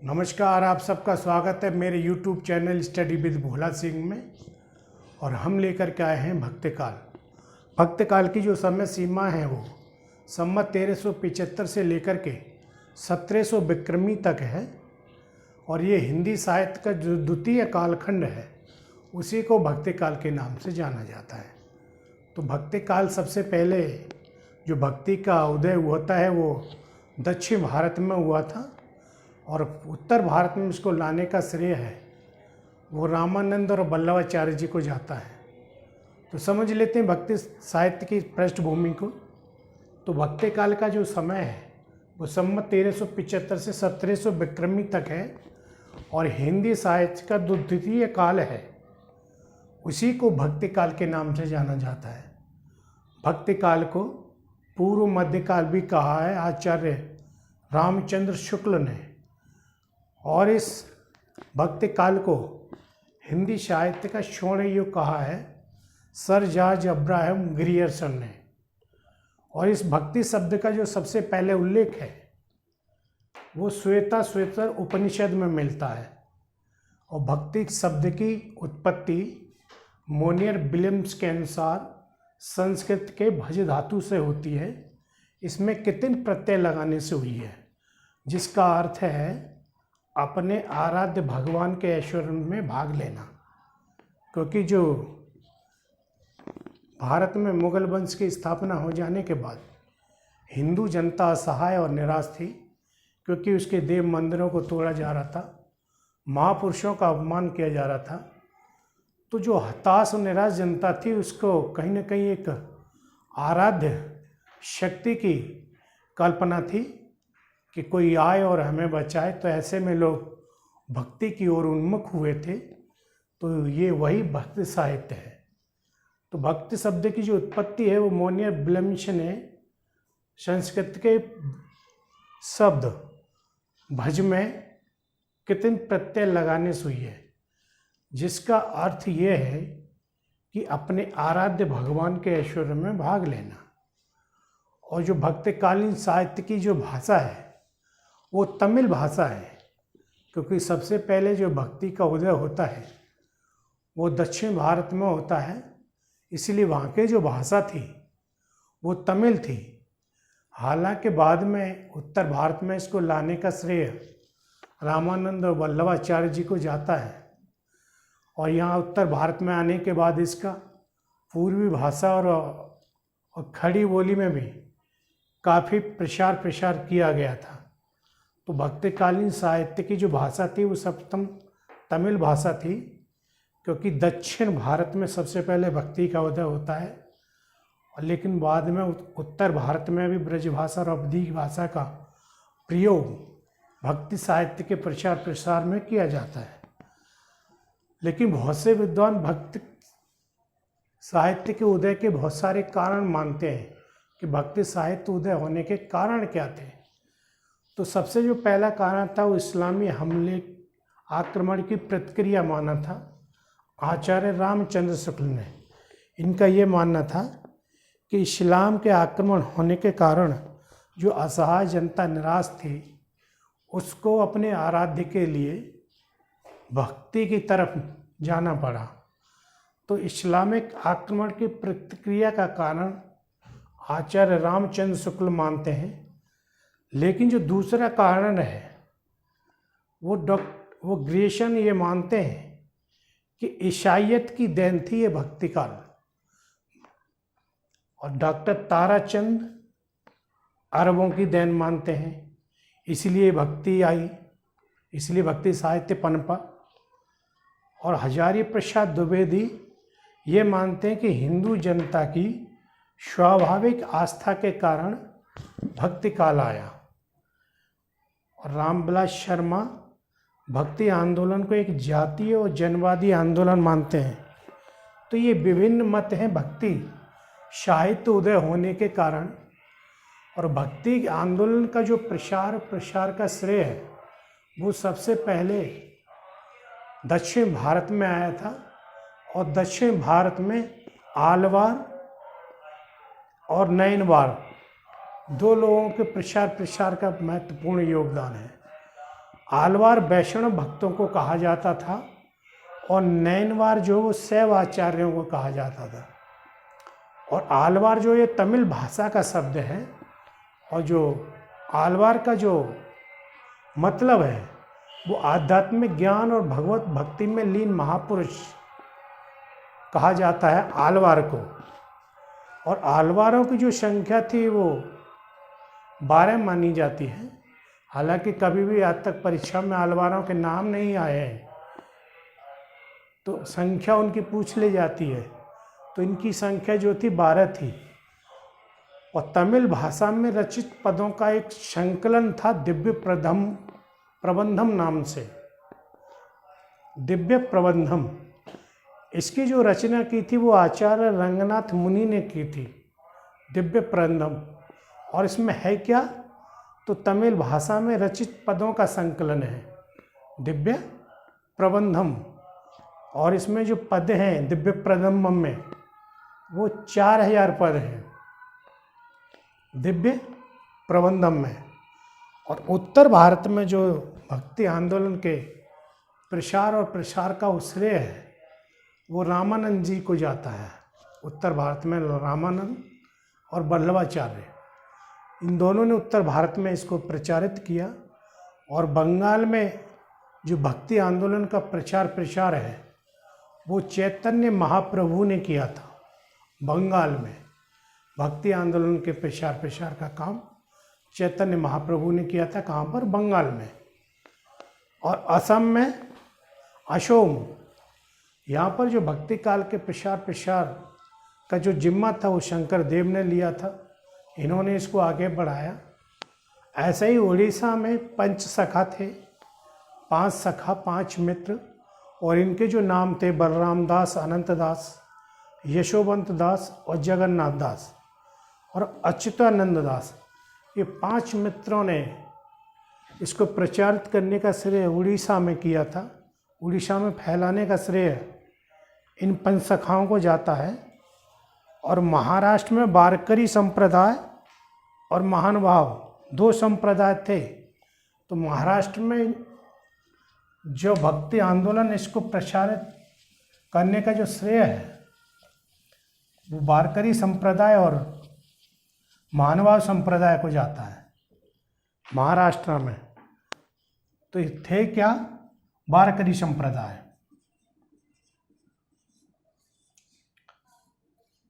नमस्कार, आप सबका स्वागत है मेरे YouTube channel study with Bhola Singh में। और हम लेकर के आए हैं भक्तकाल। भक्तकाल की जो समय सीमा है वो संवत 1375 से लेकर के 1700 विक्रमी तक है। और ये हिंदी साहित्य का जो द्वितीय कालखंड है उसी को भक्तकाल के नाम से जाना जाता है। तो भक्तकाल सबसे पहले जो भक्ति का उदय होता है वो दक्षिण भारत में हुआ था और उत्तर भारत में इसको लाने का श्रेय है वो रामानंद और वल्लभाचार्य जी को जाता है। तो समझ लेते हैं भक्ति साहित्य की पृष्ठभूमि को। तो भक्तकाल का जो समय है वो संवत 1375 से 1700 विक्रमी तक है और हिंदी साहित्य का द्वितीय काल है, उसी को भक्तकाल के नाम से जाना जाता है। भक्तकाल को पूर्व मध्यकाल भी कहा है आचार्य रामचंद्र शुक्ल ने। और इस भक्तकाल को हिंदी साहित्य का स्वर्ण युग कहा है सर जॉर्ज अब्राहम ग्रियर्सन ने। और इस भक्ति शब्द का जो सबसे पहले उल्लेख है वो श्वेता उपनिषद में मिलता है। और भक्ति शब्द की उत्पत्ति मोनियर विलियम्स के अनुसार संस्कृत के भज धातु से होती है। इसमें कितिन प्रत्यय लगाने से हुई है, जिसका अर्थ है अपने आराध्य भगवान के ऐश्वर्य में भाग लेना। क्योंकि जो भारत में मुगल वंश की स्थापना हो जाने के बाद हिंदू जनता असहाय और निराश थी, क्योंकि उसके देव मंदिरों को तोड़ा जा रहा था, महापुरुषों का अपमान किया जा रहा था। तो जो हताश और निराश जनता थी उसको कहीं ना कहीं एक आराध्य शक्ति की कल्पना थी कि कोई आए और हमें बचाए। तो ऐसे में लोग भक्ति की ओर उन्मुख हुए थे। तो ये वही भक्ति साहित्य है। तो भक्ति शब्द की जो उत्पत्ति है वो मोनियर विलियम्स ने संस्कृत के शब्द भज में कितिन प्रत्यय लगाने से हुई है, जिसका अर्थ ये है कि अपने आराध्य भगवान के ऐश्वर्य में भाग लेना। और जो भक्तकालीन साहित्य की जो भाषा है वो तमिल भाषा है, क्योंकि सबसे पहले जो भक्ति का उदय होता है वो दक्षिण भारत में होता है, इसलिए वहाँ की जो भाषा थी वो तमिल थी। हालांकि बाद में उत्तर भारत में इसको लाने का श्रेय रामानंद और वल्लभाचार्य जी को जाता है। और यहाँ उत्तर भारत में आने के बाद इसका पूर्वी भाषा और खड़ी बोली में भी काफ़ी प्रसार किया गया था। तो भक्तकालीन साहित्य की जो भाषा थी वो सप्तम तमिल भाषा थी, क्योंकि दक्षिण भारत में सबसे पहले भक्ति का उदय होता है। और लेकिन बाद में उत्तर भारत में भी ब्रज भाषा और अवधी भाषा का प्रयोग भक्ति साहित्य के प्रसार में किया जाता है। लेकिन बहुत से विद्वान भक्ति साहित्य के उदय के बहुत सारे कारण मानते हैं कि भक्ति साहित्य उदय होने के कारण क्या थे। तो सबसे जो पहला कारण था वो इस्लामी हमले आक्रमण की प्रतिक्रिया माना था आचार्य रामचंद्र शुक्ल ने। इनका ये मानना था कि इस्लाम के आक्रमण होने के कारण जो असहाय जनता निराश थी उसको अपने आराध्य के लिए भक्ति की तरफ जाना पड़ा। तो इस्लामिक आक्रमण की प्रतिक्रिया का कारण आचार्य रामचंद्र शुक्ल मानते हैं। लेकिन जो दूसरा कारण है वो ग्रियर्सन ये मानते हैं कि ईसाइयत की देन थी ये भक्तिकाल। और डॉक्टर ताराचंद अरबों की देन मानते हैं, इसलिए भक्ति आई, इसलिए भक्ति साहित्य पनपा। और हजारी प्रसाद द्विवेदी ये मानते हैं कि हिंदू जनता की स्वाभाविक आस्था के कारण भक्तिकाल आया। और रामविलास शर्मा भक्ति आंदोलन को एक जातीय और जनवादी आंदोलन मानते हैं। तो ये विभिन्न मत हैं भक्ति साहित्य उदय होने के कारण। और भक्ति आंदोलन का जो प्रसार का श्रेय है वो सबसे पहले दक्षिण भारत में आया था। और दक्षिण भारत में आलवार और नैनवार दो लोगों के प्रसार का महत्वपूर्ण योगदान है। आलवार वैष्णव भक्तों को कहा जाता था और नैनवार जो वो शैव आचार्यों को कहा जाता था। और आलवार जो ये तमिल भाषा का शब्द है और जो आलवार का जो मतलब है वो आध्यात्मिक ज्ञान और भगवत भक्ति में लीन महापुरुष कहा जाता है आलवार को। और आलवारों की जो संख्या थी वो 12 मानी जाती है। हालांकि कभी भी आज तक परीक्षा में आलवारों के नाम नहीं आए हैं, तो संख्या उनकी पूछ ली जाती है, तो इनकी संख्या जो थी 12 थी। और तमिल भाषा में रचित पदों का एक संकलन था दिव्य प्रबंधम नाम से। दिव्य प्रबंधम, इसकी जो रचना की थी वो आचार्य रंगनाथ मुनि ने की थी, दिव्य प्रबंधम। और इसमें है क्या, तो तमिल भाषा में रचित पदों का संकलन है दिव्य प्रबंधम। और इसमें जो पद हैं दिव्य प्रबंधम में वो 4000 पद हैं दिव्य प्रबंधम में। और उत्तर भारत में जो भक्ति आंदोलन के प्रसार और प्रसार का श्रेय है वो रामानंद जी को जाता है। उत्तर भारत में रामानंद और वल्लभाचार्य, इन दोनों ने उत्तर भारत में इसको प्रचारित किया। और बंगाल में जो भक्ति आंदोलन का प्रसार है वो चैतन्य महाप्रभु ने किया था। बंगाल में भक्ति आंदोलन के प्रसार का काम चैतन्य महाप्रभु ने किया था। कहाँ पर? बंगाल में। और असम में असोम, यहाँ पर जो भक्ति काल के प्रसार का जो जिम्मा था वो शंकर देव ने लिया था, इन्होंने इसको आगे बढ़ाया। ऐसे ही उड़ीसा में पंच सखा थे, 5 सखा, 5 मित्र, और इनके जो नाम थे बलराम दास, अनंत दास, यशोवंत दास और जगन्नाथ दास और अच्युतानंद दास। ये 5 मित्रों ने इसको प्रचारित करने का श्रेय उड़ीसा में किया था। उड़ीसा में फैलाने का श्रेय इन 5 सखाओं को जाता है। और महाराष्ट्र में वारकरी संप्रदाय और महानुभाव 2 संप्रदाय थे। तो महाराष्ट्र में जो भक्ति आंदोलन इसको प्रचारित करने का जो श्रेय है वो वारकरी संप्रदाय और महानुभाव संप्रदाय को जाता है महाराष्ट्र में। तो ये थे क्या? वारकरी संप्रदाय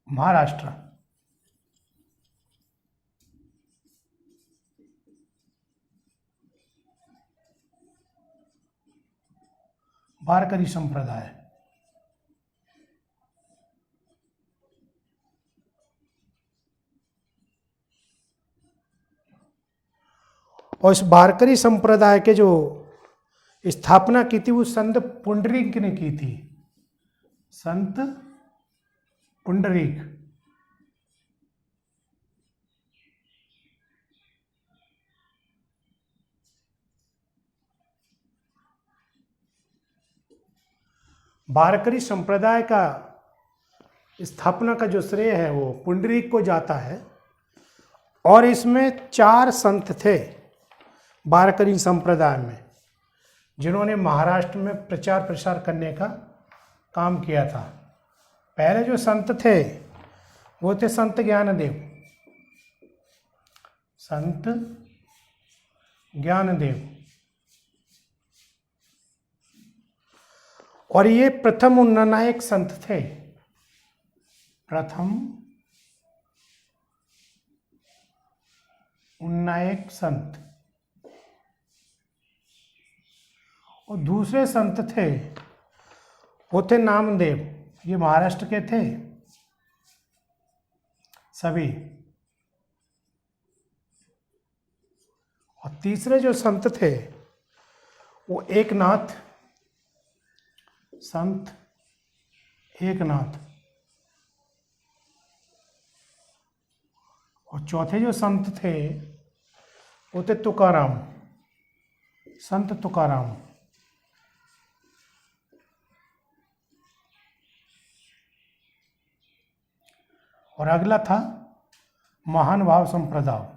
महाराष्ट्र। वारकरी संप्रदाय और इस वारकरी संप्रदाय के जो स्थापना की थी वो संत पुंडरीक ने की थी। संत पुंडरीक। वारकरी संप्रदाय का स्थापना का जो श्रेय है वो पुंडरीक को जाता है। और इसमें 4 संत थे वारकरी संप्रदाय में जिन्होंने महाराष्ट्र में प्रचार प्रसार करने का काम किया था। पहले जो संत थे वो थे संत ज्ञानदेव। संत ज्ञानदेव, और ये प्रथम उन्नायक संत थे। प्रथम उन्नायक संत। और दूसरे संत थे वो थे नामदेव, ये महाराष्ट्र के थे सभी। और तीसरे जो संत थे वो एकनाथ, संत एकनाथ। और चौथे जो संत थे वो थे तुकाराम, संत तुकाराम। और अगला था महानुभाव संप्रदाय।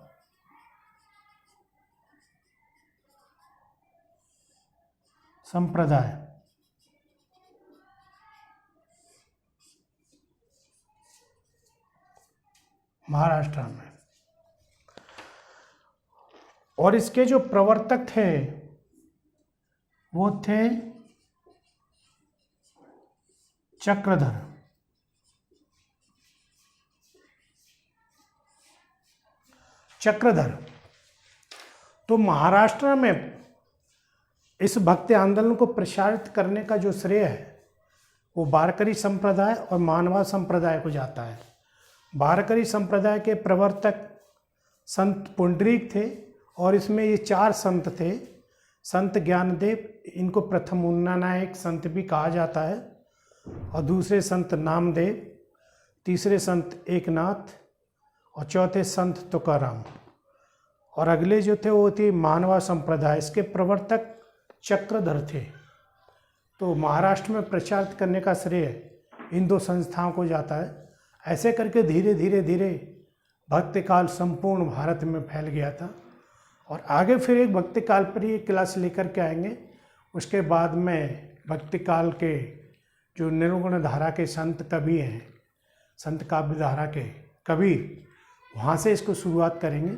संप्रदाय। महाराष्ट्र में। और इसके जो प्रवर्तक थे वो थे चक्रधर। चक्रधर। तो महाराष्ट्र में इस भक्ति आंदोलन को प्रसारित करने का जो श्रेय है वो वारकरी संप्रदाय और मानवा संप्रदाय को जाता है। वारकरी संप्रदाय के प्रवर्तक संत पुंडरीक थे और इसमें ये 4 संत थे। संत ज्ञानदेव, इनको प्रथम उन्नानायक संत भी कहा जाता है, और दूसरे संत नामदेव, तीसरे संत एकनाथ और चौथे संत तुकाराम। और अगले जो थे वो थे मानवा संप्रदाय, इसके प्रवर्तक चक्रधर थे। तो महाराष्ट्र में प्रचारित करने का श्रेय इन 2 संस्थाओं को जाता है। ऐसे करके धीरे धीरे धीरे भक्ति काल संपूर्ण भारत में फैल गया था। और आगे फिर एक भक्ति काल पर ही क्लास लेकर के आएंगे। उसके बाद में भक्ति काल के जो निर्गुण धारा के संत कवि हैं, संत काव्य धारा के कवि, वहाँ से इसको शुरुआत करेंगे।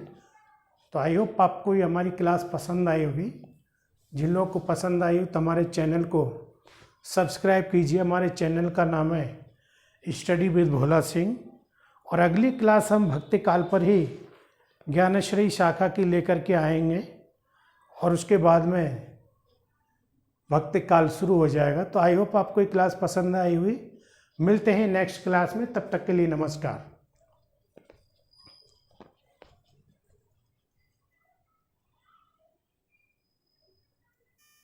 तो आई होप आपको ये हमारी क्लास पसंद आई होगी। जिन लोगों को पसंद आई हो तो हमारे चैनल को सब्सक्राइब कीजिए। हमारे चैनल का नाम है स्टडी विद भोला सिंह। और अगली क्लास हम भक्ति काल पर ही ज्ञानश्री शाखा की लेकर के आएंगे और उसके बाद में भक्ति काल शुरू हो जाएगा। तो आई होप आपको ये क्लास पसंद आई हुई। मिलते हैं नेक्स्ट क्लास में, तब तक के लिए नमस्कार।